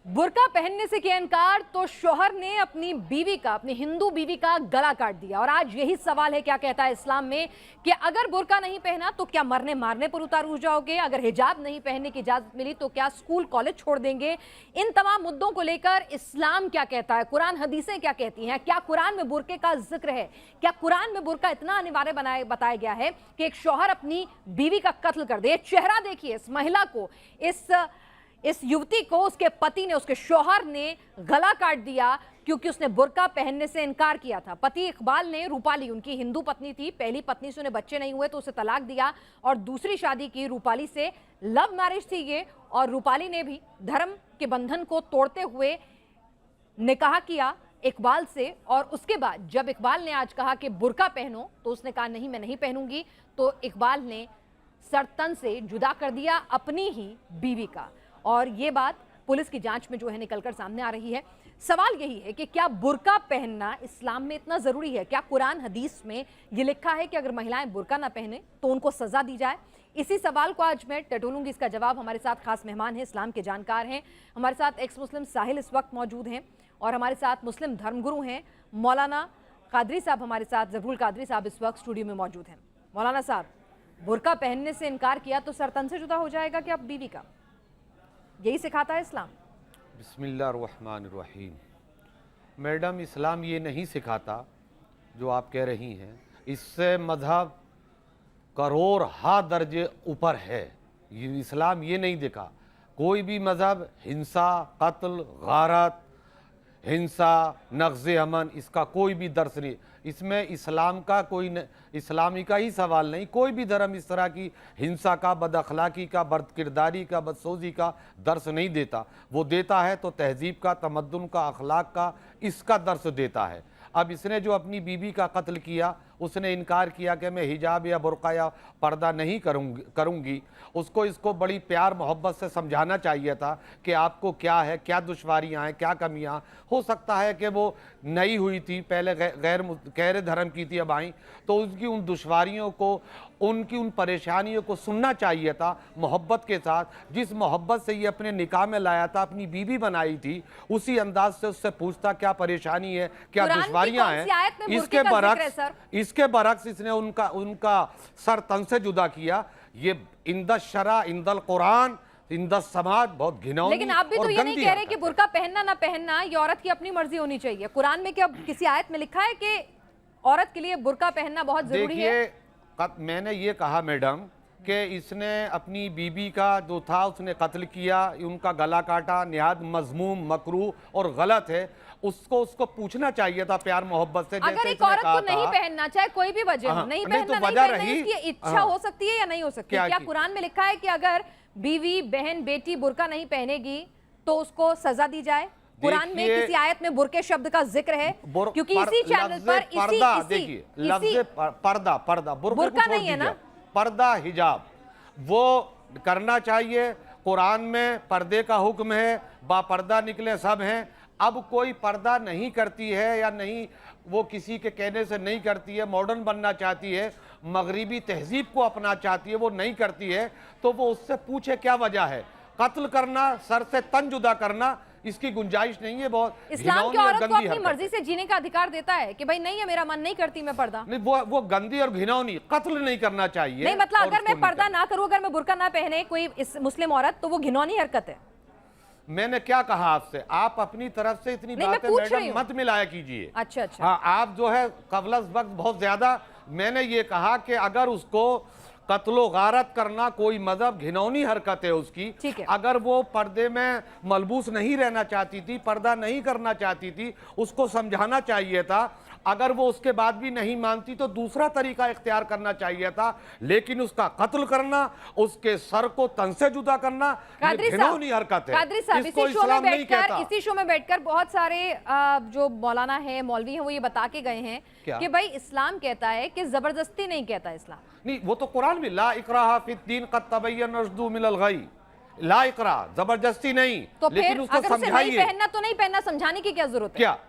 बुर्का पहनने से किया इनकार तो शौहर ने अपनी बीवी का, अपनी हिंदू बीवी का गला काट दिया। और आज यही सवाल है, क्या कहता है इस्लाम में कि अगर बुर्का नहीं पहना तो क्या मरने मारने पर उतार हो जाओगे? अगर हिजाब नहीं पहनने की इजाजत मिली तो क्या स्कूल कॉलेज छोड़ देंगे? इन तमाम मुद्दों को लेकर इस्लाम क्या कहता है, कुरान हदीसें क्या कहती हैं? क्या कुरान में बुर्के का जिक्र है? क्या कुरान में बुर्का इतना अनिवार्य बताया गया है कि एक शौहर अपनी बीवी का कत्ल कर दे? चेहरा देखिए इस महिला को, इस युवती को उसके पति ने, उसके शौहर ने गला काट दिया क्योंकि उसने बुर्का पहनने से इनकार किया था। पति इकबाल ने रूपाली, उनकी हिंदू पत्नी थी, पहली पत्नी से उन्हें बच्चे नहीं हुए तो उसे तलाक दिया और दूसरी शादी की रूपाली से। लव मैरिज थी ये, और रूपाली ने भी धर्म के बंधन को तोड़ते हुए निकाह किया इकबाल से। और उसके बाद जब इकबाल ने आज कहा कि बुर्का पहनो तो उसने कहा नहीं, मैं नहीं पहनूंगी। तो इकबाल ने सर तन से जुदा कर दिया अपनी ही बीवी का। और ये बात पुलिस की जांच में जो है निकलकर सामने आ रही है। सवाल यही है कि क्या बुर्का पहनना इस्लाम में इतना जरूरी है? क्या कुरान हदीस में ये लिखा है कि अगर महिलाएं बुर्का ना पहने तो उनको सजा दी जाए? इसी सवाल को आज मैं टटोलूंगी, इसका जवाब हमारे साथ खास मेहमान हैं, इस्लाम के जानकार हैं। हमारे साथ एक्स मुस्लिम साहिल इस वक्त मौजूद हैं और हमारे साथ मुस्लिम धर्मगुरु हैं मौलाना कादरी साहब, हमारे साथ जफरुल कादरी साहब इस वक्त स्टूडियो में मौजूद हैं। मौलाना साहब, बुर्का पहनने से इनकार किया तो सर तन से जुदा हो जाएगा क्या बीवी का? यही सिखाता है इस्लाम? बिस्मिल्लाहिर्रहमानिर्रहीम। मैडम, इस्लाम ये नहीं सिखाता जो आप कह रही हैं। इससे मजहब करोड़ हा दर्जे ऊपर है। ये इस्लाम ये नहीं देखा। कोई भी मजहब हिंसा, कत्ल, गारत, हिंसा, नक़्ज़ अमन, इसका कोई भी दर्स नहीं। इसमें इस्लाम का इस्लामी का ही सवाल नहीं। कोई भी धर्म इस तरह की हिंसा का, बदअखलाकी का, बदकिरदारी का, बदसोजी का दर्स नहीं देता। वो देता है तो तहजीब का, तमद्दुन का, अखलाक का, इसका दर्स देता है। अब इसने जो अपनी बीवी का कत्ल किया, उसने इनकार किया कि मैं हिजाब या बुर्का या पर्दा नहीं करूँगी। उसको इसको बड़ी प्यार मोहब्बत से समझाना चाहिए था कि आपको क्या है, क्या दुश्वारियाँ हैं, क्या कमियाँ। हो सकता है कि वो नई हुई थी, पहले गैर धर्म की थी, अब आई, तो उसकी उन दुश्वारियों को, उनकी उन परेशानियों को सुनना चाहिए था मोहब्बत के साथ। जिस मोहब्बत से ये अपने निकाह में लाया था, अपनी बीवी बनाई थी, उसी अंदाज से उससे पूछता क्या परेशानी है, क्या दुश्वारियाँ हैं। इसके बरक्स इसने उनका सर तन से जुदा किया। ये इंद शरा, इंदल कुरान, इंद समाज बहुत घिनौनी। लेकिन आप भी तो ये नहीं कह रहे कि बुर्का पहनना ना पहनना ये औरत की अपनी मर्जी होनी चाहिए। कुरान में क्या किसी आयत में लिखा है कि औरत के लिए बुर्का पहनना बहुत जरूरी है? मैंने ये कहा मैडम कि इसने अपनी बीबी का जो था उसने कत्ल किया, उनका गला काटा, निहायत मजमूम, मकरूह और गलत है। उसको पूछना चाहिए था प्यार मोहब्बत से। अगर एक औरत को नहीं पहनना, चाहे कोई भी वजह हो, नहीं पहनना, नहीं पहनना, इसकी इच्छा हो सकती है या नहीं हो सकती? क्या कुरान में लिखा है कि अगर बीवी, बहन, बेटी बुर्का नहीं पहनेगी तो उसको सजा दी जाए? कुरान में किसी आयत में बुर्के शब्द का जिक्र है? क्योंकि इसी चैनल पर पर्दा बुर्का नहीं है ना, पर्दा, हिजाब वो करना चाहिए। कुरान में पर्दे का हुक्म है, बापर्दा निकले सब हैं। अब कोई पर्दा नहीं करती है या नहीं, वो किसी के कहने से नहीं करती है, मॉडर्न बनना चाहती है, मगरिबी तहजीब को अपना चाहती है, वो नहीं करती है, तो वो उससे पूछे क्या वजह है। कत्ल करना, सर से तन जुदा करना, इसकी गुंजाइश नहीं है। बहुत इस्लाम की औरत को अपनी मर्जी से जीने का अधिकार देता है कि भाई नहीं है, मेरा मन नहीं करती मैं पर्दा। नहीं, वो गंदी और घिनौनी, कत्ल नहीं करना चाहिए। नहीं मतलब अगर मैं पर्दा ना करूं, अगर मैं बुर्का ना पहने कोई इस मुस्लिम औरत, तो वो घिनौनी हरकत है। मैंने क्या कहा आपसे? आप अपनी तरफ से इतनी बातें मैडम मत मिलाया कीजिए। अच्छा। हाँ, आप जो है कबलस वक्त बहुत ज्यादा। मैंने ये कहा कि अगर उसको कत्लो गारत करना कोई मजहब घिनौनी हरकत है उसकी, अगर वो पर्दे में मलबूस नहीं रहना चाहती थी, पर्दा नहीं करना चाहती थी, उसको समझाना चाहिए था। अगर वो उसके बाद भी नहीं मानती तो दूसरा तरीका इख्तियार करना चाहिए था। लेकिन उसका कत्ल करना, उसके सर को तन से जुदा करना, घिनौनी हरकत है। कादरी साहब, इसी शो में बैठकर बहुत सारे जो मौलाना है, मौलवी हैं, वो ये बता के गए हैं कि भाई इस्लाम कहता है कि जबरदस्ती नहीं कहता इस्लाम। नहीं, वो तो कुरान में ला इकराहा फिद्दीन क़द तबय्यन रुश्दु मिनल गई, ला इकरा, जबरदस्ती नहीं। तो लेकिन उसको समझाइए। पहनना तो नहीं पहनना, समझाने की क्या जरूरत है? क्या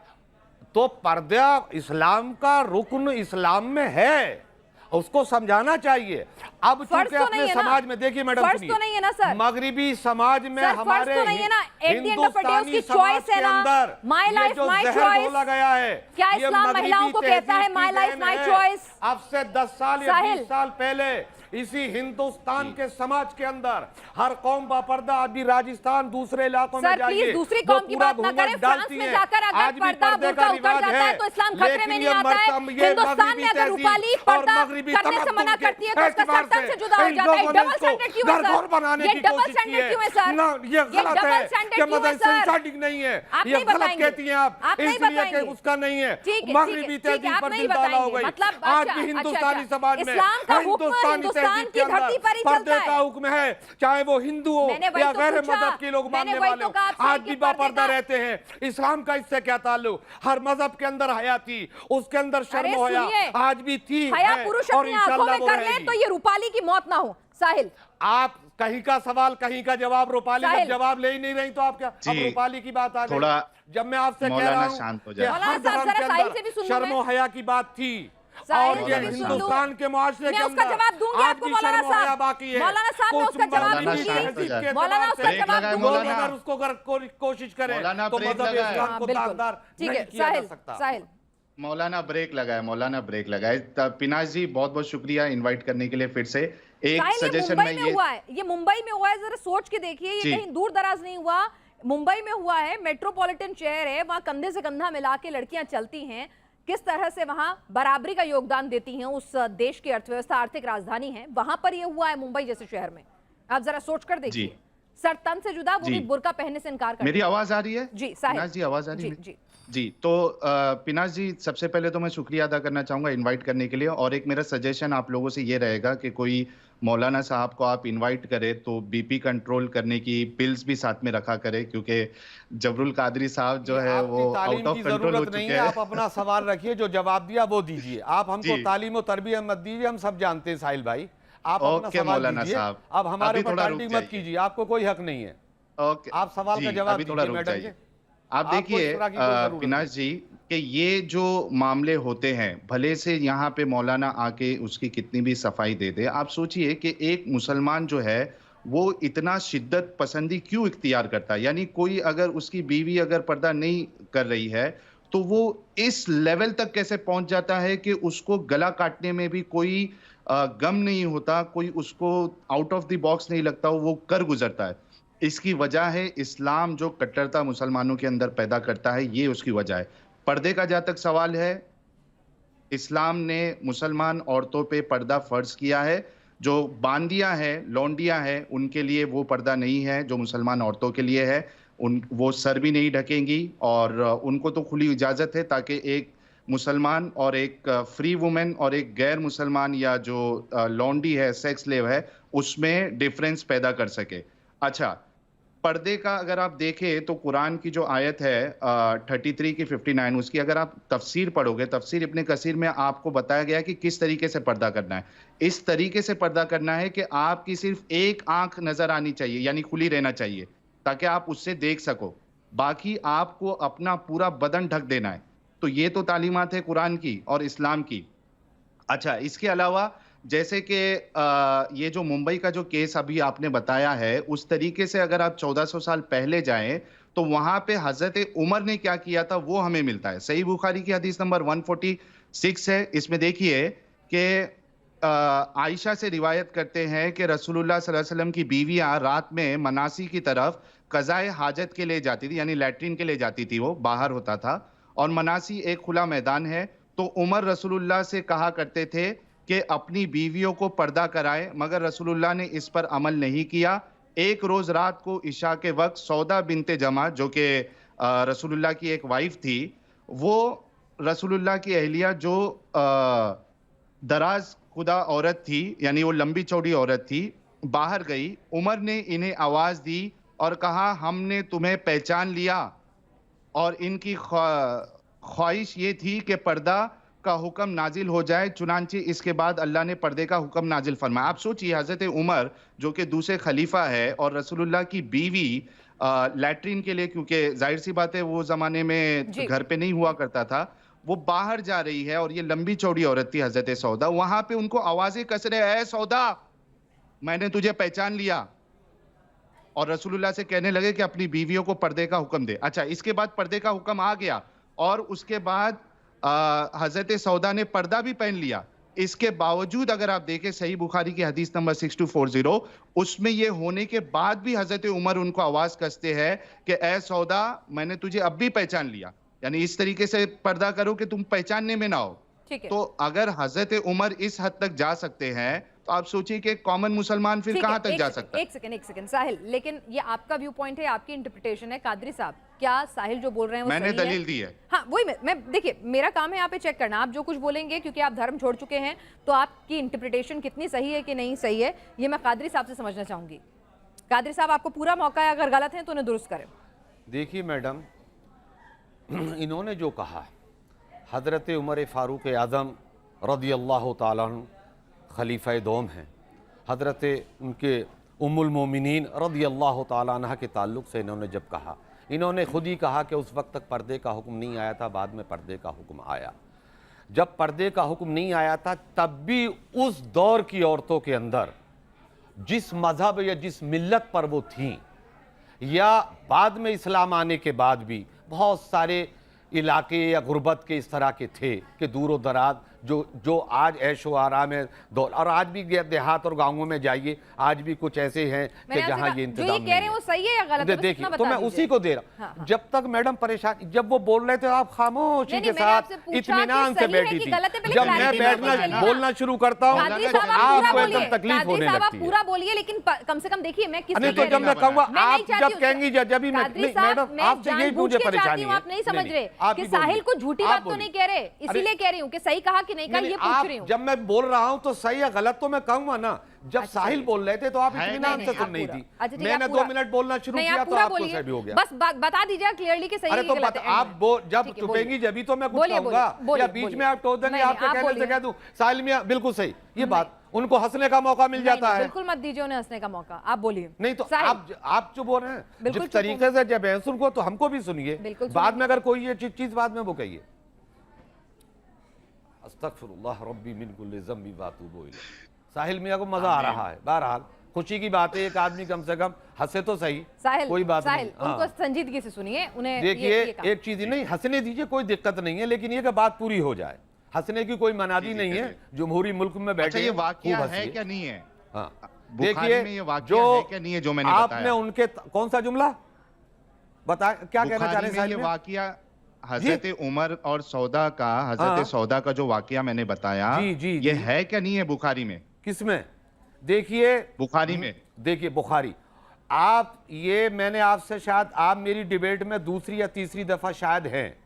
तो पर्दा इस्लाम का रुकन इस्लाम में है। उसको समझाना चाहिए। अब फर्ज चूंकि तो अपने नहीं है ना? समाज में देखिए मैडम, फर्ज तो नहीं है ना सर? मगरिबी समाज में सर, फर्ज हमारे तो नहीं है ना? At the end of the day हिंदुस्तानी उसकी समाज choice है के ना? अंदर My ये life, जो my जहर choice। घोला गया है, क्या ये इस्लाम मगरिबी महिलाओं को कहता है तहजीब my की life, देन my है। choice? अब से 10 साल या साहिल। 20 साल पहले इसी हिंदुस्तान के समाज के अंदर हर कौम बापर्दा, अभी राजस्थान दूसरे इलाकों में सर, जाइए, प्लीज दूसरी वो कौम की पूरा बात ना घूंघट करें। फ्रांस डालती में हैं। जाकर अगर आज भी पर्दा पर्दे बुर्का का उतर रिवाज जाता है तो इस्लाम खतरे लेकिन में नहीं ये आता है। हिंदुस्तान में अगर रूपाली पर्दा करने से मना करती है तो उसका सरतन से जुदा हो जाता है। डबल स्टैंडर्ड क्यों है सर? बनाने ये की डबल कोशिश की स्टैंडर्ड है क्यों है सर? ना, ये गलत डबल है स्टैंडर्ड कि क्यों है मदद सर? सेंसाटिक नहीं है, आप ये नहीं गलत बताएंगे। कहती हैं आप नहीं इसलिए कि बताएंगे। उसका नहीं है। ठीक है, मगरिबी ठीक है, तहजीब आप पर नहीं दिल डाला हो बताएंगे। गई। मतलब आज अच्छा, भी हिंदुस्तानी अच्छा, समाज में इस्लाम का हुक्म हिंदुस्तान की धरती पर ही पर्दे चलता का है। हुक्म है, चाहे वो हिंदू हो मैंने वही या तो गैर पूछा। मजहब के लोग मैंने मानने वही वाले तो हो, कहा आपसे आज कि भी पर्दे बापर्दा का- रहते हैं। इस्लाम का इससे क्या ताल्लुक? हर मजहब के अंदर हया थी, उसके अंदर अरे शर्म हो सुनिए, आज भी थी हया है, पुरुष और अपनी आंखों इंशाल्लाह में वो कर ले रहेगी। तो ये रूपाली की मौत ना हो। साहिल, आप कहीं का सवाल कहीं का जवाब, रूपाली साहिल। जब जवाब ले ही नहीं रही तो आप क्या? अब जी, रूपाली की बात आ गई। थोड़ा जब मैं आपसे कह मौलाना रहा हूं शांत हो कि जाए। हर मौलाना साहब, धर्म के जरा साहिल से भी अंदर सुन लो शर्म मैं। हया की बात थी, साहिल और से ये भी सुन हिंदुस्तान लूं। के मुआशरे के मैं उसका अंदर जवाब दूंगी आज आपको भी मौलाना शर्म हया साहब। बाकी है। मौलाना साहब, मैं कुछ उसका जवाब मगरिबी दूंगी। तहजीब के मौलाना एतबार उसका से जवाब दूंगी। लोग अगर उसको अगर कोशिश करें मौलाना तो ब्रेक मजहब लगा है। इस्लाम हाँ, को बिल्कुल। दागदार ठीक नहीं है, किया जा साहिल, सकता। साहिल। मौलाना ब्रेक लगाए, मौलाना ब्रेक लगाए। पिनाश जी बहुत बहुत शुक्रिया इनवाइट करने के लिए फिर से। एक साहिल, ये सजेशन मुंबई मैं में ये हुआ है, ये मुंबई में हुआ है। जरा सोच के देखिए, ये जी। कहीं दूर दराज नहीं हुआ, मुंबई में हुआ है। मेट्रोपॉलिटन शहर है, वहां कंधे से कंधा मिला के लड़कियां चलती हैं। किस तरह से वहां बराबरी का योगदान देती हैं उस देश की अर्थव्यवस्था, आर्थिक राजधानी है, वहां पर ये हुआ है मुंबई जैसे शहर में। आप जरा सोच कर देखिए। जी। सर तन से जुदा, वो जी। भी बुर्का पहनने से इनकार कर मेरी आवाज आ रही है? जी साहिल, पिनाश जी आवाज आ रही है? जी जी। जी, तो पिनाश जी सबसे पहले तो मैं शुक्रिया अदा करना चाहूंगा इनवाइट करने के लिए, और एक मेरा सजेशन आप लोगों से ये रहेगा कि कोई मौलाना साहब को आप इनवाइट करें तो बीपी कंट्रोल करने की पिल्स भी साथ में रखा करें, क्योंकि जबरुल कादरी साहब जो है आपकी वो तालीम आउट ऑफ की कंट्रोल हो जरूरत नहीं चुके है, हैं। आप अपना सवाल रखिए, जो जवाब दिया वो दीजिए। आप हमको जी। तालीम और तरबियत मत दीजिए, हम सब जानते हैं साहिल भाई। आप अपना ओके सवाल मौलाना दीजिए, साहब, अब हमारे अभी ऊपर थोड़ा टांटी रुक मत जाइए। कीजिए, आपको कोई हक नहीं है। ओके, आप सवाल का जी, जवाब अभी थोड़ा दीजिए रुक मैडम जाइए। जी। आप आपको देखिए इस तरह की कोई जरूरत पिनाश जी कि ये जो मामले होते हैं, भले से यहाँ पे मौलाना आके उसकी कितनी भी सफाई दे दे, आप सोचिए कि एक मुसलमान जो है वो इतना शिद्दत पसंदी क्यों इख्तियार करता है। यानी कोई अगर उसकी बीवी अगर पर्दा नहीं कर रही है तो वो इस लेवल तक कैसे पहुंच जाता है कि उसको गला काटने में भी कोई गम नहीं होता, कोई उसको आउट ऑफ द बॉक्स नहीं लगता, वो कर गुजरता है। इसकी वजह है इस्लाम जो कट्टरता मुसलमानों के अंदर पैदा करता है, ये उसकी वजह है। पर्दे का जहां तक सवाल है, इस्लाम ने मुसलमान औरतों पे पर्दा फर्ज किया है। जो बांदियां हैं, लौंडियां हैं, उनके लिए वो पर्दा नहीं है जो मुसलमान औरतों के लिए है। वो सर भी नहीं ढकेंगी, और उनको तो खुली इजाजत है ताकि एक मुसलमान और एक फ्री वुमेन और एक गैर मुसलमान या जो लौंडी है, सेक्स स्लेव है, उसमें डिफरेंस पैदा कर सके। अच्छा, पर्दे का अगर आप देखें तो कुरान की जो आयत है 33 की 59, उसकी अगर आप तफसीर पढ़ोगे, तफसीर इब्ने कसीर में आपको बताया गया है कि किस तरीके से पर्दा करना है। इस तरीके से पर्दा करना है कि आपकी सिर्फ एक आंख नजर आनी चाहिए, यानी खुली रहना चाहिए, ताकि आप उससे देख सको। बाकी आपको अपना पूरा बदन ढक देना है। तो ये तो तालीमात है कुरान की और इस्लाम की। अच्छा, इसके अलावा जैसे कि ये जो मुंबई का जो केस अभी आपने बताया है, उस तरीके से अगर आप 1400 साल पहले जाएं तो वहां पे हजरत उमर ने क्या किया था वो हमें मिलता है। सही बुखारी की हदीस नंबर 146 है। इसमें देखिए कि आयशा से रिवायत करते हैं कि रसूलुल्लाह सल्लल्लाहु अलैहि वसल्लम की बीवियां रात में मनासी की तरफ कज़ाए हाजत के लिए जाती थी, यानी लैट्रिन के लिए जाती थी, वो बाहर होता था, और मनासी एक खुला मैदान है। तो उमर रसूलुल्लाह से कहा करते थे कि अपनी बीवियों को पर्दा कराए, मगर रसूलुल्लाह ने इस पर अमल नहीं किया। एक रोज रात को इशा के वक्त सौदा बिनते जमा, जो कि रसूलुल्लाह की एक वाइफ थी, वो रसूलुल्लाह की अहलिया जो दराज खुदा औरत थी, यानी वो लंबी चौड़ी औरत थी, बाहर गई। उमर ने इन्हें आवाज दी और कहा, हमने तुम्हें पहचान लिया, और इनकी ख्वाहिश ये थी कि पर्दा का हुक्म नाजिल हो जाए। चुनांचे इसके बाद अल्लाह ने पर्दे का हुक्म नाजिल फरमाया। आप सोचिए, हजरत उमर जो कि दूसरे खलीफा है और रसूलुल्लाह की बीवी लैट्रिन के लिए, क्योंकि जाहिर सी बात है वो जमाने में घर पे नहीं हुआ करता था, वो बाहर जा रही है और ये लंबी चौड़ी औरत थी हजरत सौदा, वहां पे उनको आवाजें कस रहे, ऐ सौदा मैंने तुझे पहचान लिया। और रसूलुल्लाह से कहने लगे कि अपनी बीवियों को पर्दे का हुक्म दे। अच्छा, इसके बाद पर्दे का हुक्म आ गया और उसके बाद हजरत सौदा ने पर्दा भी पहन लिया। इसके बावजूद अगर आप देखें सही बुखारी की हदीस नंबर 6240, उसमें ये होने के बाद भी हजरत उमर उनको आवाज कसते हैं कि ए सौदा मैंने तुझे अब भी पहचान लिया, यानी इस तरीके से पर्दा करो कि तुम पहचानने में ना हो। ठीक है। तो अगर हजरत उमर इस हद तक जा सकते हैं तो आप सोचिए कि कॉमन मुसलमान फिर कहां तक जा सकता है। एक सेकंड साहिल, लेकिन ये आपका व्यू पॉइंट है, आपकी इंटरप्रिटेशन है। कादरी साहब, क्या साहिल जो बोल रहे हैं वो मैंने सही है? दलील दी है। हाँ, वही मैं देखिए, मेरा काम है यहाँ पे चेक करना। आप जो कुछ बोलेंगे, क्योंकि आप धर्म छोड़ चुके हैं, तो आपकी इंटरप्रिटेशन कितनी सही है कि नहीं सही है, ये मैं कादरी साहब से समझना चाहूंगी। कादरी साहब, आपको पूरा मौका है, अगर गलत है तो उन्हें दुरुस्त करें। देखिए मैडम, इन्होंने जो कहा, हजरत उमर फ़ारूक आज़म रज़ी अल्लाह ताला अन्हु खलीफा दोम हैं, हजरत उनके उम्मुल मोमिनीन रज़ी अल्लाह ताला अन्हा के ताल्लुक़ से इन्होंने जब कहा, इन्होंने खुद ही कहा कि उस वक्त तक पर्दे का हुक्म नहीं आया था, बाद में पर्दे का हुक्म आया। जब पर्दे का हुक्म नहीं आया था तब भी उस दौर की औरतों के अंदर जिस मज़हब या जिस मिल्लत पर वो थीं, या बाद में इस्लाम आने के बाद भी बहुत सारे इलाके या गुर्बत के इस तरह के थे कि दूर दराज जो आज ऐशो आराम है दौर, और आज भी देहात और गांवों में जाइए, आज भी कुछ ऐसे हैं कि जहां ये इंतजाम नहीं है। कह रहे हैं वो सही है या गलत है? देखिए, तो मैं उसी को दे रहा हूं। जब तक मैडम परेशान, जब वो बोल रहे थे आप खामोशी के साथ इत्मीनान से बैठी थी। जब मैं बैठना बोलना शुरू करता हूँ तो आपको एकदम तकलीफ होने लगती है। पूरा बोलिए, लेकिन कम से कम देखिए मैं किस नहीं, तो जब मैं कहूँगा आप जब कहेंगी जब भी मैडम आपसे यही मुझे परेशानी है। आप नहीं समझ रहे कि साहिल को झूठी बात तो नहीं कह रहे, इसीलिए कह रही हूँ कि सही कहा कि नहीं कहा, ये पूछ रही हूँ। जब मैं बोल रहा हूँ तो सही या गलत तो मैं कहूँगा ना। जब साहिल बोल रहे थे तो आप इत्मीनान से सुन नहीं थी। मैंने 2 मिनट बोलना शुरू किया तो आपको सही हो गया। बस बता दीजिए क्लियरली कि सही है कि गलत है। आप जब चुपेंगी जब भी तो मैं कुछ कहूंगा, या बीच में आप टोक देंगे, आपके कहने से कह दूं साहिल मियां बिल्कुल सही, ये बात उनको हंसने का मौका मिल जाता है। बिल्कुल मत दीजिए उन्हें हंसने का मौका, आप बोलिए। नहीं तो आप जो बोल रहे हैं जिस तरीके से जब है उनको, तो हमको भी सुनिए, बाद में अगर कोई ये चीज बाद में वो कहिए। अस्तगफिरुल्लाह रब्बी मिन कुल्लि ज़म्बि व अतूबु इलैह। साहिल मियां को मजा आ रहा है। बहरहाल खुशी की बात है, एक आदमी कम से कम हंसे तो सही, कोई बात नहीं। उनको संजीदगी से सुनिए, उन्हें देखिए एक चीज नहीं, हंसने दीजिए, कोई दिक्कत नहीं है, लेकिन ये कि बात पूरी हो जाए। हंसने की कोई मनादी नहीं है, जमहूरी मुल्क में बैठे। ये वाकया है क्या नहीं है? हाँ, देखिए जो मैंने आपने उनके कौन सा जुमला बता, क्या कहना चाह रहे हैं? ये वाकया हजरत उमर और सौदा का, हजरत सौदा का जो वाकया मैंने बताया, ये है क्या नहीं है बुखारी में? किसमें? देखिए बुखारी में, देखिए बुखारी। आप ये मैंने आपसे शायद आप मेरी डिबेट में दूसरी या तीसरी दफा शायद हैं,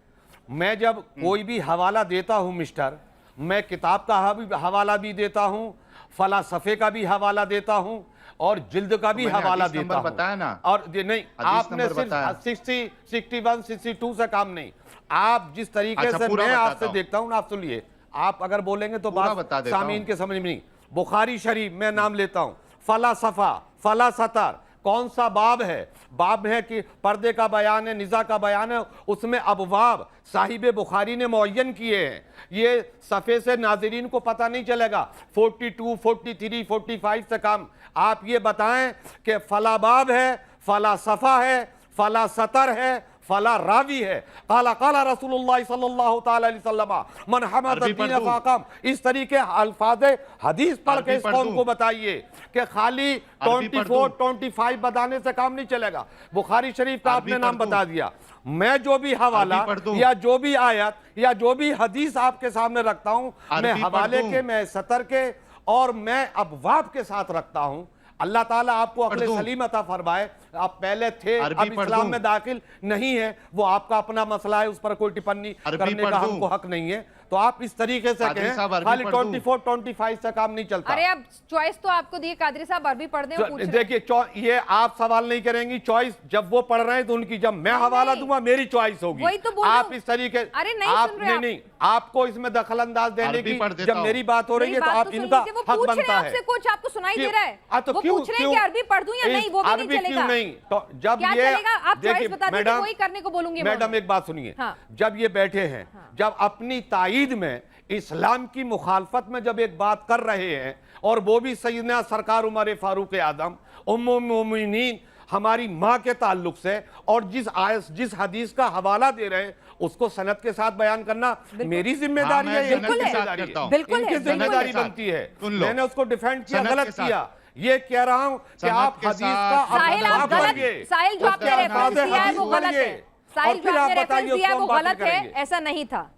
मैं जब कोई भी हवाला देता हूं मिस्टर, मैं किताब का हवाला भी देता हूं, फलासफे का भी हवाला देता हूं, और जिल्द का भी हवाला देता हूं। बताया ना, और नहीं, आपने सिर्फ 60, 61, 62 से काम नहीं, आप जिस तरीके से मैं आपसे देखता हूं, आप सुनिए, आप अगर बोलेंगे तो बात सामीन के समझ में नहीं। बुखारी शरीफ मैं नाम लेता हूं, फलासफा, फलासतर, कौन सा बाब है? बाब है कि पर्दे का बयान है, निज़ा का बयान है, उसमें अबवाब साहिब बुखारी ने मुअय्यन किए हैं। ये सफ़े से नाज़रीन को पता नहीं चलेगा, 42, 43, 45 से कम। आप ये बताएं कि फला बाब है, फला सफ़ा है, फला सतर है, फला रावी है। काला काला रसूलुल्लाह सल्लल्लाहु तआला अलैहि वसल्लम मन हमद दीन फाकम। इस तरीके अल्फाज हदीस पढ़ के इस कौम को बताइए कि खाली 24, 25 बताने से काम नहीं चलेगा। बुखारी शरीफ का आपने नाम बता दिया, मैं जो भी हवाला या जो भी आयत या जो भी हदीस आपके सामने रखता हूं, मैं हवाले के, मैं सतर के और मैं अबवाब के साथ रखता हूं। अल्लाह ताला आपको अक्ल सलीम अता फरमाए। आप पहले थे, अब इस्लाम में दाखिल नहीं है, वो आपका अपना मसला है, उस पर कोई टिप्पणी करने का हमको हक नहीं है। तो आप इस तरीके से कादरी कहें साहब, अरबी खाली पढ़ दूं? 24-25 से काम नहीं चलता। अरे अब चॉइस तो आपको दिए, कादरी साहब अरबी पढ़ दें और पूछ रहे हैं। देखिए ये आप सवाल नहीं करेंगी, चॉइस जब वो पढ़ रहे हैं तो उनकी, जब मैं हवाला दूंगा मेरी चॉइस होगी। वही तो बोल रहा आप हूं। इस तरीके, अरे नहीं आप सुन रहे आप। नहीं, आपको इसमें दखल अंदाज देने अरबी की पढ़ देता जब हूं। मेरी बात हो रही है मेरी तो बात आप तो सुन इनका लीजिए, वो हक पूछ रहे बनता हैं है। आपसे, कुछ आपको सुनाई दे रहा है, तो वो क्यों पूछ रहे हैं कि अरबी पढ़ दूं या नहीं, वो भी नहीं अरबी चलेगा। क्यों नहीं? तो जब क्या ये चलेगा? आप चॉइस बता दीजिए, मैडम, वही करने को बोलूंगी मैं मैडम उन्हें। एक बात सुनिए, हाँ। जब ये बैठे हैं, जब अपनी ताईद में इस्लाम की मुखालफत में जब एक बात कर रहे हैं, और वो भी सैयदना सरकार उमर फारूक आदम उम्मुल मोमिनीन हमारी माँ के ताल्लुक से, और जिस हदीस का हवाला दे रहे हैं उसको सनद के साथ बयान करना मेरी जिम्मेदारी है, बिल्कुल इनकी है। जिम्मेदारी है। बिल्कुल है, इनकी बिल्कुल जिम्मेदारी है। बनती है। सुन लो। मैंने उसको डिफेंड किया, सनद के गलत साथ। किया, ये कह रहा हूं कि सनद आप के हदीस साथ। का साहिल आप गलत, साहिल जो आपने रेफरेंस दिया है वो गलत है, साहिल जो आपने रेफरेंस दिया है वो गलत है, ऐसा नहीं था।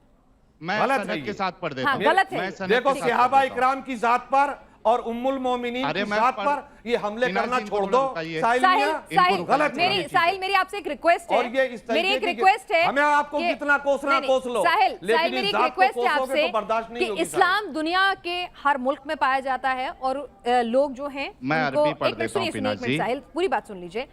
मैं गलत है सनद ये। के साथ पढ़ देता हाँ, हूं। गलत है। मैं सनद देखो के साथ सहाबा पढ़ देता हूं। इकराम की जात पर और उम्मुल मोमिनीन अरे की मैं जात पढ़- पर ये हमले इनाज करना इनको छोड़ बोलना दो। बताइए। साहिल साहिल मियां, साहिल गलत है मेरी ये चीजें। साहिल मेरी आपसे एक रिक्वेस्ट है, और ये इस मेरी तरीके एक की- रिक्वेस्ट है, हमें आपको कि- कितना कोसना नहीं, कोस लो, साहिल लेकिन साहिल मेरी इस एक जात को रिक्वेस्ट है कोसोगे आपसे तो बर्दाश्त नहीं कि होगी, इस्लाम दुनिया के हर मुल्क में पाया जाता है, और लोग जो हैं मैं उनको, अरबी पढ़ एक मिनट देता हूं, सुनिए, सुनिए, एक फिनाज मिनट जी। साहिल पूरी बात सुन लीजिए।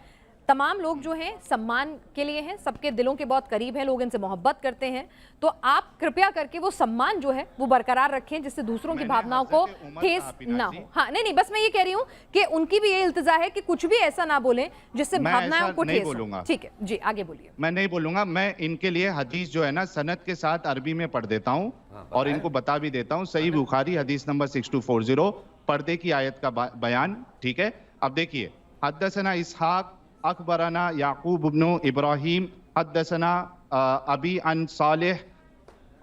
तमाम लोग जो हैं सम्मान के लिए हैं, सबके दिलों के बहुत करीब हैं, लोग इनसे मोहब्बत करते हैं, तो आप कृपया करके वो सम्मान जो है वो बरकरार रखें, जिससे दूसरों की मैंने भावनाओं को हज़रत उमर ठेस कहा, पिनाज ना जी। हो। हाँ, नहीं बस मैं ये कह रही हूँ कि उनकी भी ये इल्तिजा है कि कुछ भी ऐसा ना बोलें जिससे मैं भावनाओं ऐसा को नहीं ठेस हो। बोलूंगा। ठीक है जी, आगे बोलिए। मैं नहीं बोलूंगा, मैं इनके लिए हदीस जो है ना सनद के साथ अरबी में पढ़ देता हूं और इनको बता भी देता हूं। सही बुखारी हदीस नंबर 6240 पर्दे की आयत का बयान, ठीक है। अब देखिए, हद्दसना इसहाक अखबरना याकूब इब्न इब्राहिम हद्दसना अबी अन सालिह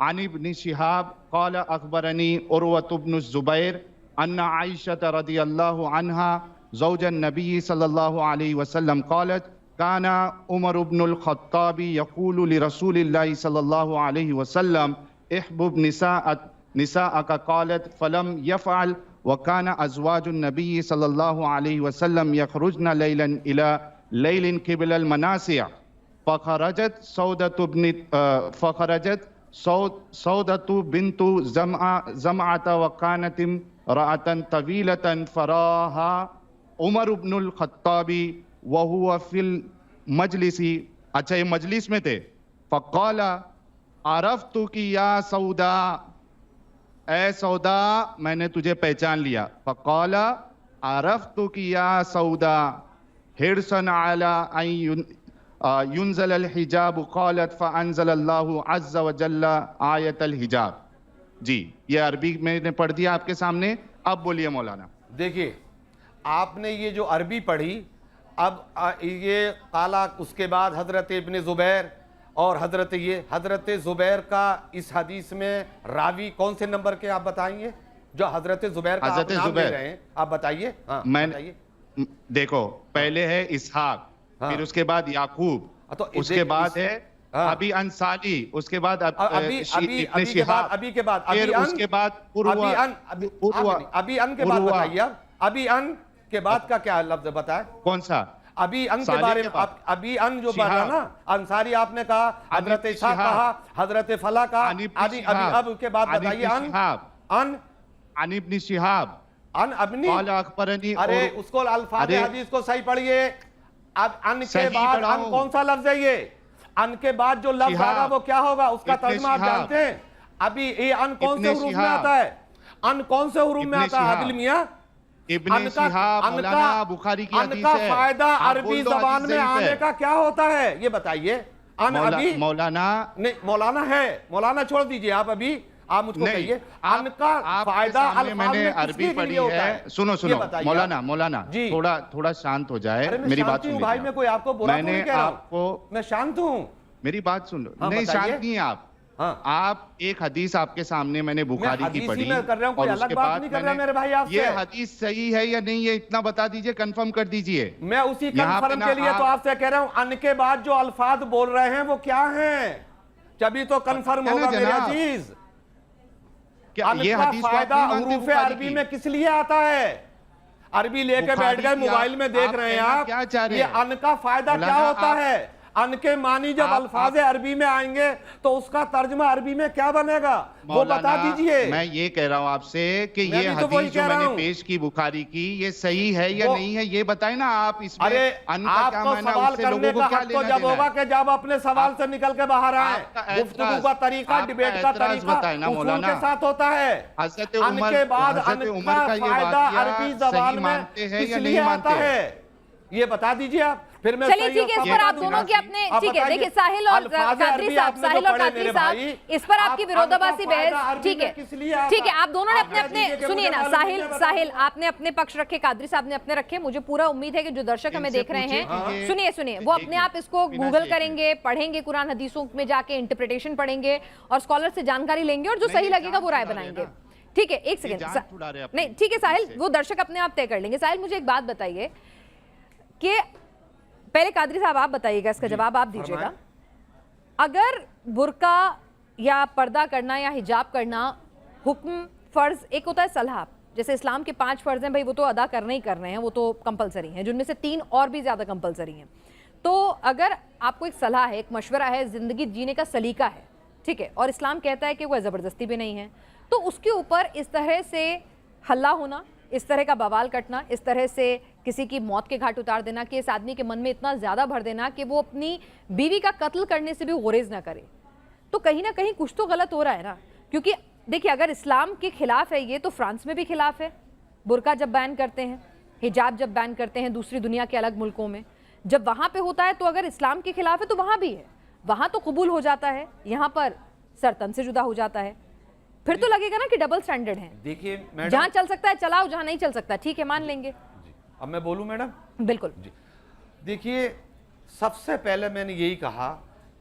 अन इब्न शिहाब क़ाल अखबरनी उर्वत इब्न ज़ुबैर अन्ना आयशा रज़ियल्लाहु अन्हा ज़ौजन नबी सल्लल्लाहु अलैहि वसल्लम क़ालत काना उमर इब्नुल ख़त्ताबी यक़ूलु लिरसूलिल्लाहि सल्लल्लाहु अलैहि वसल्लम इहबुब निसाअक क़ालत फ़लम यफ़अल वकाना अज़वाजुन नबी सल्लल्लाहु अलैहि वसल्लम यख़रुजन लैलन इला लैलिन क़िबलल मनासिअ फ़ख़रजत सौदतु बिन्तु ज़मअत वकानत इम्रअतन तवीलतन फ़राहा उमर इब्नुल ख़त्ताबी वहुवा फिल मजलिसी। अच्छा, ये मजलिस में थे। फ़क़ाला अरफ़्तु की या सौदा, ए सौदा मैंने तुझे पहचान लिया। फ़क़ाला अरफ़्तु की या सौदा हिरसन अला अन युनज़ल अल हिजाब क़ालत फ़अंज़लल्लाहु अज़्ज़ व जल्ल आयतल हिजाब। जी, ये अरबी मैंने पढ़ दिया आपके सामने। अब बोलिए मौलाना। देखिए, आपने ये जो अरबी पढ़ी, अब ये काला, उसके बाद हजरत इब्न ज़ुबैर और हजरत ज़ुबैर का इस हदीस में रावी कौन से नंबर के आप बताएंगे? जो हजरत ज़ुबैर का आप नाम ले रहे हैं, आप बताइए। हाँ, बताइए। देखो, पहले है इसहाक, फिर उसके बाद याकूब, तो उसके बाद है अबी अंसाली, उसके बाद अभी के बाद फिर उसके बाद अभी अन के बाद बताइए। अब अभी अन के बाद का क्या लफ्ज बताए? कौन सा? अभी अन के बारे में, अभी अन जो बताया ना, अंसारी आपने कहा, हजरत इसाक कहा, हजरत फला कहा, अभी अब के बाद बताइए अन इब्न शिहाब अन अबनी। अरे उसको अल्फाज हदीस को सही पढ़िए। अब अन के बाद अन कौन सा लफ्ज है? ये अन के बाद जो लफ्ज आएगा वो क्या होगा? उसका तर्जुमा आप जानते हैं? अभी ये अन कौन से हुरूफ में आता है? अन कौन से हुरूफ में आता है? आदिल मियां, इब्न शिहाब मौलाना बुखारी की हदीस है। फायदा अरबी जबान में आने का क्या होता है, ये बताइए। अन अभी मौलाना नहीं, मौलाना है, मौलाना छोड़ दीजिए, आप अभी आप मुझको कहिए अन का फायदा मैंने अरबी पढ़ी है। सुनो मौलाना थोड़ा शांत हो जाए, मेरी बात सुन भाई। मैं कोई आपको बुरा नहीं कह रहा हूं, मैं शांत हूं, मेरी बात सुन लो। नहीं, शांत नहीं आप। आप एक हदीस आपके सामने मैंने बुखारी की पढ़ी और उसके बाद मेरे भाई आपसे ये हदीस सही है या नहीं, ये इतना बता दीजिए, कंफर्म कर दीजिए। मैं उसी कंफर्म के लिए तो आपसे कह रहा हूं, अन के बाद जो अल्फाज बोल रहे हैं वो क्या हैं, तभी तो कंफर्म होगा मेरे अजीज। क्या ये हदीस फायदा हुरूफ अरबी में किस लिए आता है? अरबी लेके बैठ गए, मोबाइल में देख रहे हैं आप, ये अन का फायदा क्या होता है? अन के मानी जब अल्फाज अरबी में आएंगे तो उसका तर्जमा अरबी में क्या बनेगा वो बता दीजिए। मैं ये कह रहा हूं आपसे कि मैं ये भी तो वही हदीस जो कह रहा मैंने हूं। पेश की बुखारी की, ये सही है या नहीं है, ये बताएं ना आप। इसमें अरे अन का क्या आपको मायना, सवाल उससे करने लोगों का को क्या हक तो लेना जब देना होगा है? कि जब अपने सवाल से निकल के बाहर आए। आपका गुफ्तगू का तरीका, आपका डिबेट का एतराज तरीका बताएं ना उसूल मौलाना। के साथ होता है। हज़रत अन उमर, के बाद हज़रत अन उमर का का ये फायदा वाक़या अरबी सही जबान में मानते हैं या किस नहीं लिए मानते? आता है ये बता दीजिए आप। फिर मैं चलिए सही ठीक है, और इस पर आप गलत दोनों दूंगा। के अपने अब ठीक है, बताइए, देखिए साहिल और अल्फाज़ कादरी अरबी साहब, आपने जो साहिल और पढ़े कादरी मेरे साहब, भाई, इस पर आप आपकी अन का विरोधाभासी फायदा बहस अरबी ठीक में है किस लिए आता? ठीक है, आप दोनों ने आप अपने कह दीजिए अपने कि सुनिए मुझे ना, मालूम नहीं, साहिल मैं बता साहिल दूंगा। आपने अपने पक्ष रखे, कादरी साहब ने अपने रखे। मुझे पूरा उम्मीद है कि जो दर्शक हमें इनसे देख रहे पूछिए हैं, कि ये- सुनिए सुनिए, वो अपने आप इसको बिना गूगल शेख करेंगे, पढ़ेंगे, कुरान हदीसों में जाके इंटरप्रिटेशन पढ़ेंगे और स्कॉलर से जानकारी लेंगे और जो नहीं, सही ये लगेगा वो जान राय छुड़ा रहे बनाएंगे। ना। ठीक है, एक सेकेंड, जान छुड़ा रहे अपनी। नहीं ठीक है साहिल, इससे। वो दर्शक अपने आप तय कर लेंगे। साहिल मुझे एक बात बताइए कि पहले कादरी साहब आप बताइएगा, इसका जवाब आप दीजिएगा। अगर बुर्का या पर्दा करना या हिजाब करना हुक्म, फर्ज, एक होता है सलाह, जैसे इस्लाम के 5 फर्ज हैं भाई, वो तो अदा करने ही करने हैं, वो तो कंपलसरी हैं, जिनमें से 3 और भी ज़्यादा कंपलसरी हैं। तो अगर आपको एक सलाह है, एक मशवरा है, ज़िंदगी जीने का सलीका है, ठीक है, और इस्लाम कहता है कि वो ज़बरदस्ती भी नहीं है, तो उसके ऊपर इस तरह से हल्ला होना, इस तरह का बवाल कटना, इस तरह से किसी की मौत के घाट उतार देना कि इस आदमी के मन में इतना ज़्यादा भर देना कि वो अपनी बीवी का कत्ल करने से भी गुरेज ना करे, तो कहीं ना कहीं कुछ तो गलत हो रहा है ना। क्योंकि देखिए, अगर इस्लाम के खिलाफ है ये, तो फ्रांस में भी खिलाफ है। बुर्का जब बैन करते हैं, हिजाब जब बैन करते हैं दूसरी दुनिया के अलग मुल्कों में, जब वहाँ पे होता है तो अगर इस्लाम के खिलाफ है तो वहाँ भी है, वहाँ तो कबूल हो जाता है, यहाँ पर सरतन से जुदा हो जाता है। फिर तो लगेगा ना कि डबल स्टैंडर्ड है। देखिए मैडम, जहाँ चल सकता है चलाओ, जहाँ नहीं चल सकता ठीक है मान लेंगे। अब मैं बोलूं मैडम। बिल्कुल। देखिए, सबसे पहले मैंने यही कहा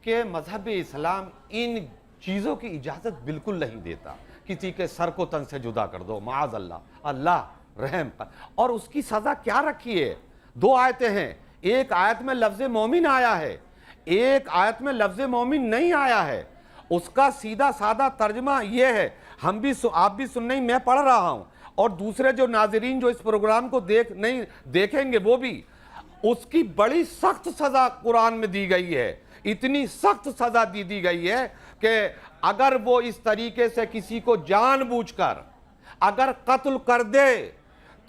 कि मजहब इस्लाम इन चीज़ों की इजाज़त बिल्कुल नहीं देता। किसी के सर को तन से जुदा कर दो, माज़ अल्लाह, अल्लाह रहम कर। और उसकी सज़ा क्या रखी है? 2 आयतें हैं, एक आयत में लफ्ज़ मोमिन आया है, एक आयत में लफ्ज़ मोमिन नहीं आया है। उसका सीधा साधा तर्जमा ये है, हम भी आप भी सुन नहीं, मैं पढ़ रहा हूँ, और दूसरे जो नाजरीन जो इस प्रोग्राम को नहीं देखेंगे वो भी, उसकी बड़ी सख्त सजा कुरान में दी गई है। इतनी सख्त सजा दी गई है कि अगर वो इस तरीके से किसी को जानबूझकर अगर कत्ल कर दे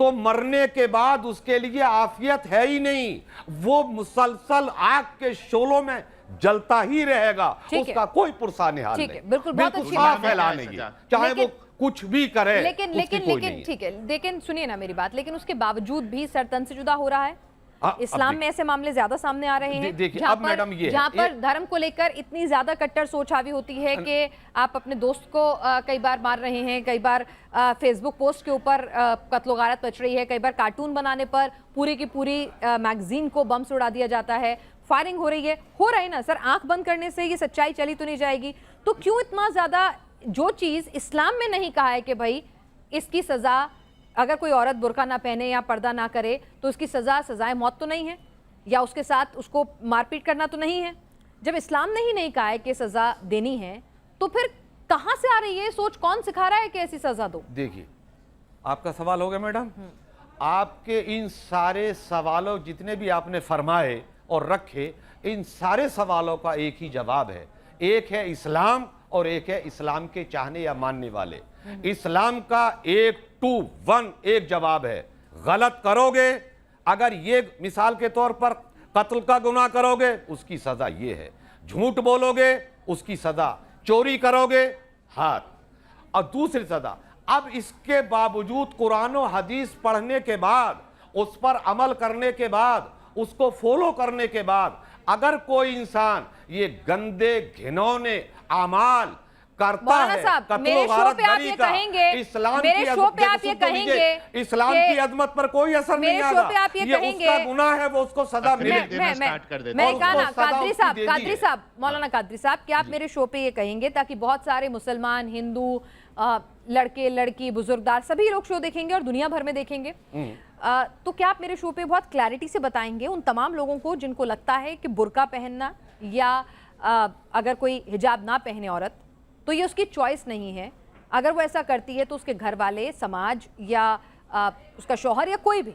तो मरने के बाद उसके लिए आफियत है ही नहीं, वो मुसलसल आग के शोलों में जलता ही रहेगा, उसका कोई पुरसा निहाल नहीं। बिल्कुल, बहुत अच्छी साफ बात है। फैलाने की, चाहे वो कुछ भी करे, लेकिन उसकी लेकिन कोई लेकिन नहीं है। ठीक है, लेकिन सुनिए ना मेरी बात, लेकिन उसके बावजूद भी सरतन से जुदा हो रहा है। अब इस्लाम में ऐसे मामले ज्यादा सामने आ रहे हैं देखिए, जहां अब मैडम ये है, जहां पर धर्म को लेकर इतनी ज्यादा कट्टर सोच हावी होती है कि आप अपने दोस्त को कई बार मार रहे हैं, कई बार फेसबुक पोस्ट के ऊपर कत्लो गारत मच रही है, कई बार कार्टून बनाने पर पूरी की पूरी मैगजीन को बम से उड़ा दिया जाता है, फायरिंग हो रही है ना सर। आंख बंद करने से ये सच्चाई चली तो नहीं जाएगी। तो क्यों इतना ज्यादा, जो चीज इस्लाम में नहीं कहा है कि भाई इसकी सजा, अगर कोई औरत बुर्का ना पहने या पर्दा ना करे तो उसकी सजा सजाए मौत तो नहीं है, या उसके साथ उसको मारपीट करना तो नहीं है। जब इस्लाम ने ही नहीं कहा है कि सजा देनी है, तो फिर कहां से आ रही है सोच? कौन सिखा रहा है कि ऐसी सजा दो? देखिए, आपका सवाल हो गया मैडम। आपके इन सारे सवालों जितने भी आपने फरमाए और रखे, इन सारे सवालों का एक ही जवाब है। एक है इस्लाम और एक है इस्लाम के चाहने या मानने वाले। इस्लाम का 1 to 1 एक जवाब है, गलत करोगे, अगर ये मिसाल के तौर पर कत्ल का गुनाह करोगे उसकी सजा ये है, झूठ बोलोगे उसकी सजा, चोरी करोगे हाथ, और दूसरी सजा। अब इसके बावजूद कुरान और हदीस पढ़ने के बाद, उस पर अमल करने के बाद, उसको फॉलो करने के बाद, अगर कोई इंसान ये गंदे घिनौने अमाल करता है, मेरे शो पे आप ये कहेंगे, इस्लाम मेरे शो पे आप ये कहेंगे, इस्लाम की अजमत पर कोई असर नहीं आएगा। मेरे शो पे आप ये कहेंगे, उसका गुनाह है, वो उसको सजा मिलेगी। मैं कहा ना कादरी साहब, मौलाना कादरी साहब, क्या आप मेरे शो पे ये कहेंगे ताकि बहुत सारे मुसलमान, हिंदू, लड़के लड़की, बुजुर्गदार सभी लोग शो देखेंगे और दुनिया भर में देखेंगे, तो क्या आप मेरे शो पे बहुत क्लैरिटी से बताएंगे उन तमाम लोगों को जिनको लगता है कि बुर्का पहनना या अगर कोई हिजाब ना पहने औरत तो ये उसकी चॉइस नहीं है, अगर वो ऐसा करती है तो उसके घर वाले, समाज या उसका शौहर या कोई भी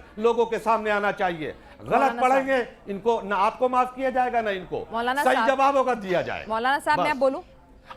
लोगों के सामने आना चाहिए। गलत मौलाना पढ़ेंगे इनको ना आपको माफ किया जाएगा ना इनको मौलाना सही साहब- जवाब होगा दिया जाए। मौलाना साहब मैं बस। बोलूं,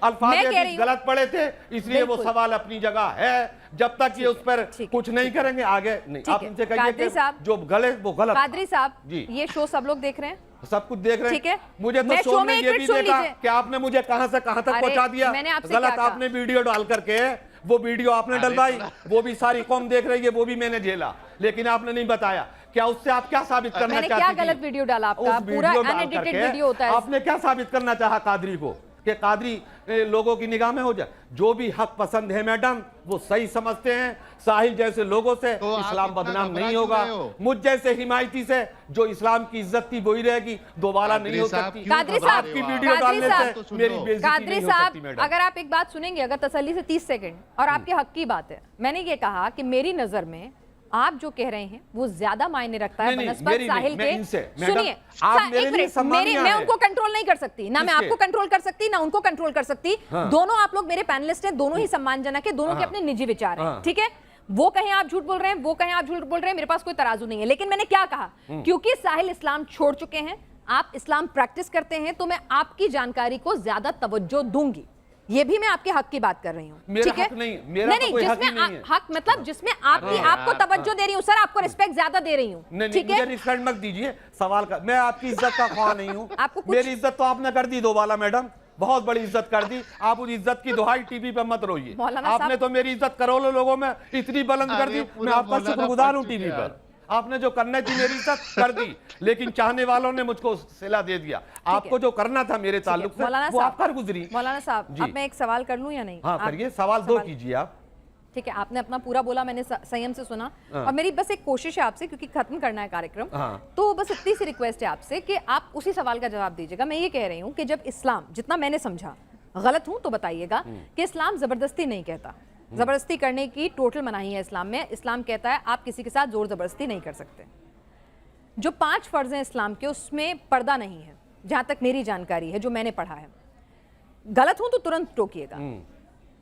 अल्फाज मैं कह रही हदीस हूं- गलत पढ़े थे इसलिए वो बिल्कुल। सवाल अपनी जगह है। जब तक ये उस पर ठीक है, कुछ नहीं करेंगे आगे नहीं। ठीक आप है। इनसे कहिए कादरी कि साहब- जो गलत वो गलत। कादरी साहब जी। ये शो सब लोग देख रहे हैं, सब कुछ देख रहे हैं। ठीक है। मुझे तो मैं शो शो में में एक ये मिनट भी सुन देखा लीजिए। कि आपने मुझे कहां से कहां तक अरे, पहुंचा दिया। मैंने आपसे गलत क्या कहा? आपने वीडियो डाल करके वो वीडियो आपने डलवाई, वो भी सारी कौम देख रही है, वो भी मैंने झेला, लेकिन आपने नहीं बताया। क्या उससे आप क्या साबित करना मैंने चाहती क्या थी? गलत वीडियो डाला आपका? उस पूरा वीडियो डाल अनएडिटेड करके वीडियो होता है। आपने क्या साबित करना चाहा कादरी को कि कादरी लोगों की निगाह में हो जाए। जो भी हक पसंद है मैडम वो सही समझते हैं, साहिल जैसे लोगों से तो आप इस्लाम इतना बदनाम घबरा नहीं क्यों होगा, रहे हो? मुझ जैसे हिमायती से जो इस्लाम की इज्जत थी वही रहेगी, दोबारा नहीं हो साहब, सकती। क्यों कादरी घबरा साहब, रहे आपकी हो आप? वीडियो कादरी डालने साहब, से मेरी बेइज्जती कादरी नहीं हो साहब, सकती मैडम। अगर आप एक बात सुनेंगे, अगर तसल्ली से 30 सेकंड, और आपके हक की बात है, मैंने ये कहा कि मेरी नजर में आप जो कह रहे हैं वो ज्यादा मायने रखता है नहीं, बनस्पत मेरी नहीं, साहिल मैं के। इनसे, मैडम, सुनिए, आप एक मेरे लिए मिनट, सम्मानीय मैं हैं। उनको कंट्रोल नहीं कर सकती ना, मैं किसके? आपको कंट्रोल कर सकती ना उनको कंट्रोल कर सकती। हाँ। दोनों आप लोग मेरे पैनलिस्ट हैं, दोनों ही सम्मानजनक है, दोनों के हाँ। अपने निजी विचार हैं, हाँ। ठीक है। वो कहें आप झूठ बोल रहे हैं, वो कहें आप झूठ बोल रहे हैं, मेरे पास कोई तराजू नहीं है। लेकिन मैंने क्या कहा, क्योंकि साहिल इस्लाम छोड़ चुके हैं, आप इस्लाम प्रैक्टिस करते हैं, तो मैं आपकी जानकारी को ज्यादा तवज्जो दूंगी। ये भी मैं आपके हक की बात कर रही हूँ, मेरा ठीक है? हक नहीं, मेरा तो कोई हक ही जिसमें नहीं है। हक मतलब जिसमें आपकी आपको तवज्जो दे रही हूँ सर, आपको रिस्पेक्ट ज्यादा दे रही हूँ, नहीं, ठीक मुझे है? रिस्पेक्ट मत दीजिए, सवाल का मैं आपकी इज्जत का ख्वाह नहीं हूँ। आपको कुछ- मेरी इज्जत तो आपने कर दी दोबारा मैडम, बहुत बड़ी इज्जत कर दी। आप उस इज्जत की दुहाई टीवी पे मत रोइए। मौलाना आपने साहब- तो मेरी इज्जत करोड़ों लोगों में इतनी बुलंद कर दी, अरे मैं पूरा आपका मौलाना शुक्रगुजार हूँ पढ़ टीवी चुके पर। आपने जो करना थी मेरी इज्जत कर दी, लेकिन चाहने वालों ने मुझको सिला दे दिया। आपको जो करना था मेरे ताल्लुक से मौलाना वो आप साहब, कर गुजरी। मौलाना साहब, जी। अब मैं एक सवाल कर लूं या नहीं? हाँ आप- करिए, सवाल दो कीजिए आप। ठीक है, आपने अपना पूरा बोला, मैंने संयम से सुना, हाँ। और मेरी बस एक कोशिश है आपसे, क्योंकि खत्म करना है कार्यक्रम, हाँ। तो बस इतनी सी रिक्वेस्ट है आपसे कि आप उसी सवाल का जवाब दीजिएगा। मैं ये कह रही हूँ कि जब इस्लाम, जितना मैंने समझा, गलत हूं तो बताइएगा, कि इस्लाम जबरदस्ती नहीं कहता, जबरदस्ती करने की टोटल मनाही है इस्लाम में। इस्लाम कहता है आप किसी के साथ जोर जबरदस्ती नहीं कर सकते। जो 5 फर्ज हैं इस्लाम के, उसमें पर्दा नहीं है, जहां तक मेरी जानकारी है, जो मैंने पढ़ा है। गलत हूं तो तुरंत टोकिएगा।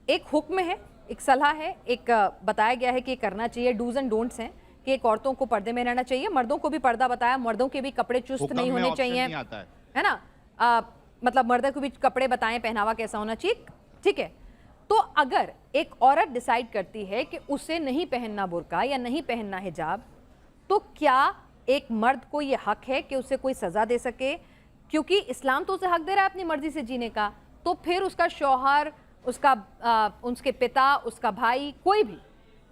एक हुक्म है, एक सलाह है, एक बताया गया है कि करना चाहिए, डूज एंड डोंट्स हैं कि एक औरतों को पर्दे में रहना चाहिए, मर्दों को भी पर्दा बताया, मर्दों के भी कपड़े चुस्त हुक्म नहीं में होने ऑप्शन चाहिए, नहीं आता है ना? मतलब मर्दों को भी कपड़े बताएं, पहनावा कैसा होना चाहिए, ठीक है। तो अगर एक औरत डिसाइड करती है कि उसे नहीं पहनना बुर्का या नहीं पहनना हिजाब, तो क्या एक मर्द को यह हक है कि उसे कोई सजा दे सके? क्योंकि इस्लाम तो उसे हक दे रहा है अपनी मर्जी से जीने का, तो फिर उसका शौहर, उसका उसके पिता, उसका भाई, कोई भी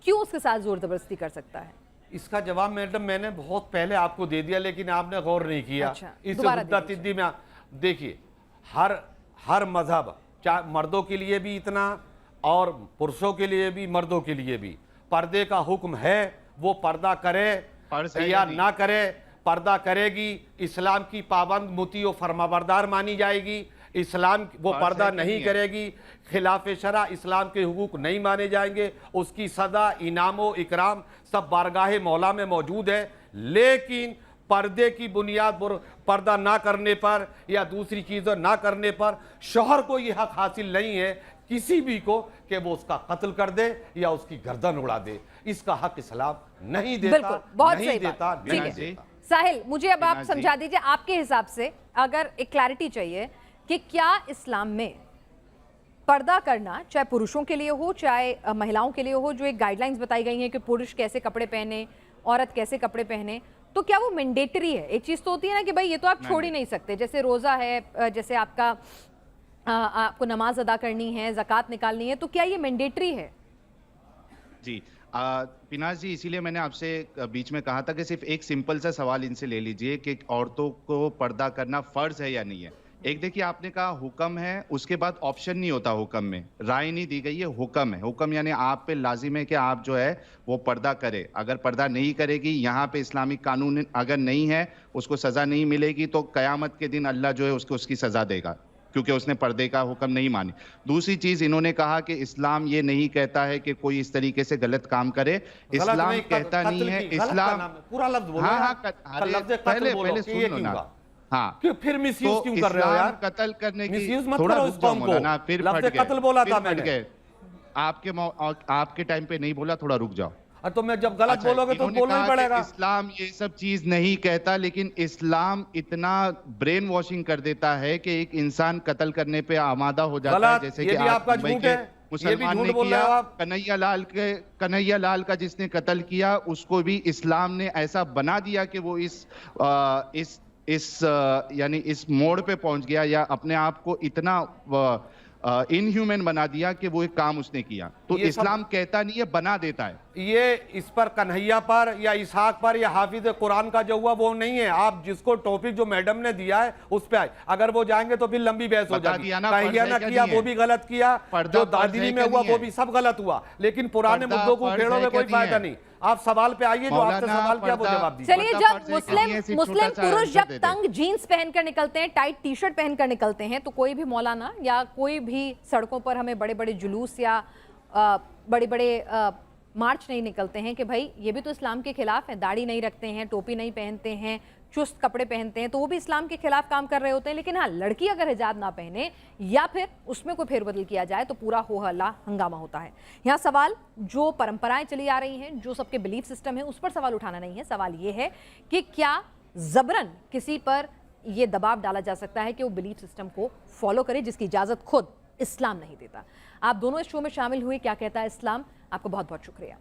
क्यों उसके साथ जोर जबरदस्ती कर सकता है? इसका जवाब मैडम मैंने बहुत पहले आपको दे दिया, लेकिन आपने गौर नहीं किया। अच्छा, इस दोबारा दे मुद्दा दीजिए। तिद्दी में देखिए, हर मजहब, चाहे मर्दों के लिए भी इतना और पुरुषों के लिए भी, मर्दों के लिए भी पर्दे का हुक्म है। वो पर्दा करे फर्ज है या या नहीं? ना करे, पर्दा करेगी, इस्लाम की पाबंद मुती और फरमाबरदार मानी जाएगी। इस्लाम वो फर्ज पर्दा है कि नहीं नहीं है? करेगी, खिलाफ शरा इस्लाम के हुकूक नहीं माने जाएंगे, उसकी सदा इनामो इकराम सब बारगाहे मौला में मौजूद है। लेकिन पर्दे की बुनियाद पर, पर्दा ना करने पर या दूसरी चीज़ें ना करने पर शौहर को यह हक हासिल नहीं है किसी भी को कि वो उसका कत्ल कर दे या उसकी गर्दन उड़ा दे। इसका हक इस्लाम नहीं देता, बिल्कुल, बहुत नहीं सही देता, बात। नहीं ठीक है। देता। साहिल, मुझे अब आप बिना जी। समझा दीजिए आपके हिसाब से, अगर एक क्लैरिटी चाहिए कि क्या इस्लाम में पर्दा करना, चाहे पुरुषों के लिए हो चाहे महिलाओं के लिए हो, जो एक गाइडलाइंस बताई गई हैं कि पुरुष कैसे कपड़े पहने, औरत कैसे कपड़े पहने, तो क्या वो मैंडेटरी है? एक चीज़ तो होती है ना कि भाई ये तो आप छोड़ ही नहीं सकते, जैसे रोज़ा है, जैसे आपका आपको नमाज अदा करनी है, ज़कात निकालनी है, तो क्या ये मैंडेटरी है? जी पिनाज जी, इसीलिए मैंने आपसे बीच में कहा था कि सिर्फ एक सिंपल सा सवाल इनसे ले लीजिए कि औरतों को पर्दा करना फर्ज है या नहीं है। एक देखिए, आपने कहा हुक्म है, उसके बाद ऑप्शन नहीं होता, हुक्म में राय नहीं दी गई है, हुक्म है। हुक्म यानी आप पे लाजिम है कि आप जो है वो पर्दा करे। अगर पर्दा नहीं करेगी, यहाँ पे इस्लामिक कानून अगर नहीं है, उसको सजा नहीं मिलेगी, तो कयामत के दिन अल्लाह जो है उसको उसकी सजा देगा, क्योंकि उसने पर्दे का हुक्म नहीं मानी। दूसरी चीज, इन्होंने कहा कि इस्लाम ये नहीं कहता है कि कोई इस तरीके से गलत काम करे। गलत इस्लाम नहीं, कहता कत्ल नहीं है, की, गलत का इस्लाम नाम है। पूरा लफ्ज बोलो हाँ यार। हाँ अरे लफ्ज़ कत्ल पहले बोलो पहले कि ये सुन लो क्यों ना। हुआ? हाँ, क्यों फिर मिसयूज तो क्यों कर रहे हो इस्लाम यार? कत्ल करने की मिसयूज मत थोड़ा करो रुक इस जाओ कौम को। मौलाना, फिर लफ्ज़ फट गए, कत्ल बोला फिर था फट मैंने। गए। आपके टाइम पे नहीं बोला, थोड़ा रुक जाओ। तो मैं जब गलत अच्छा, बोलोगे तो इन्होंने बोलना ही कहा कि पड़ेगा। इस्लाम ये सब चीज नहीं कहता, लेकिन इस्लाम इतना ब्रेन वॉशिंग कर देता है कि एक इंसान कत्ल करने पे आमादा हो जाता है। गलत, जैसे ये कि भी आज आपका मुंबई झूठ के है। ये भी मुसलमान झूठ ने बोल रहे किया, हो आप। कन्हैया लाल का जिसने कत्ल किया, उसको भी इस्लाम ने ऐसा बना दिया कि वो यानी इस मोड़ पे पहुंच गया, या अपने आप को इतना इनह्यूमन बना दिया कि वो एक काम उसने किया। तो ये सब- इस्लाम कहता नहीं है, बना देता है। ये इस पर कन्हैया पर या इसहाक पर या हाफिज कुरान का जो हुआ वो नहीं है। आप जिसको टॉपिक जो मैडम ने दिया है उस पे आए, अगर वो जाएंगे तो फिर लंबी बहस हो बता जाएगी। दिया ना, कन्हैया फर्ज है ने क्या किया नहीं वो है? भी गलत किया, पर्दा जो फर्ज दादिनी है में क्या हुआ नहीं वो है? भी सब गलत हुआ, लेकिन पुराने पर्दा मुद्दों को फर्ज खेड़ों है में क्या कोई नहीं फायदा है? नहीं। आप सवाल पे आइए, जो आपसे मौलाना, सवाल किया वो पर्दा- जवाब दीजिए। चलिए, पर्दा जब फर्ज है कि मुस्लिम नहीं, ऐसी मुस्लिम छोटा सा पुरुष आंसर जब दे दे। तंग जीन्स पहनकर निकलते हैं, टाइट टी शर्ट पहनकर निकलते हैं, तो कोई भी मौलाना या कोई भी सड़कों पर हमें बड़े बड़े जुलूस या बड़े बड़े मार्च नहीं निकलते हैं कि भाई ये भी तो इस्लाम के खिलाफ है, दाढ़ी नहीं रखते हैं, टोपी नहीं पहनते हैं, चुस्त कपड़े पहनते हैं, तो वो भी इस्लाम के खिलाफ काम कर रहे होते हैं। लेकिन हाँ, लड़की अगर हिजाब ना पहने या फिर उसमें कोई फेरबदल किया जाए तो पूरा हो हल्ला हंगामा होता है। यहाँ सवाल जो परंपराएं चली आ रही हैं, जो सबके बिलीफ सिस्टम है, उस पर सवाल उठाना नहीं है। सवाल ये है कि क्या जबरन किसी पर यह दबाव डाला जा सकता है कि वो बिलीफ सिस्टम को फॉलो करे, जिसकी इजाजत खुद इस्लाम नहीं देता। आप दोनों इस शो में शामिल हुए क्या कहता है इस्लाम। आपको बहुत बहुत शुक्रिया।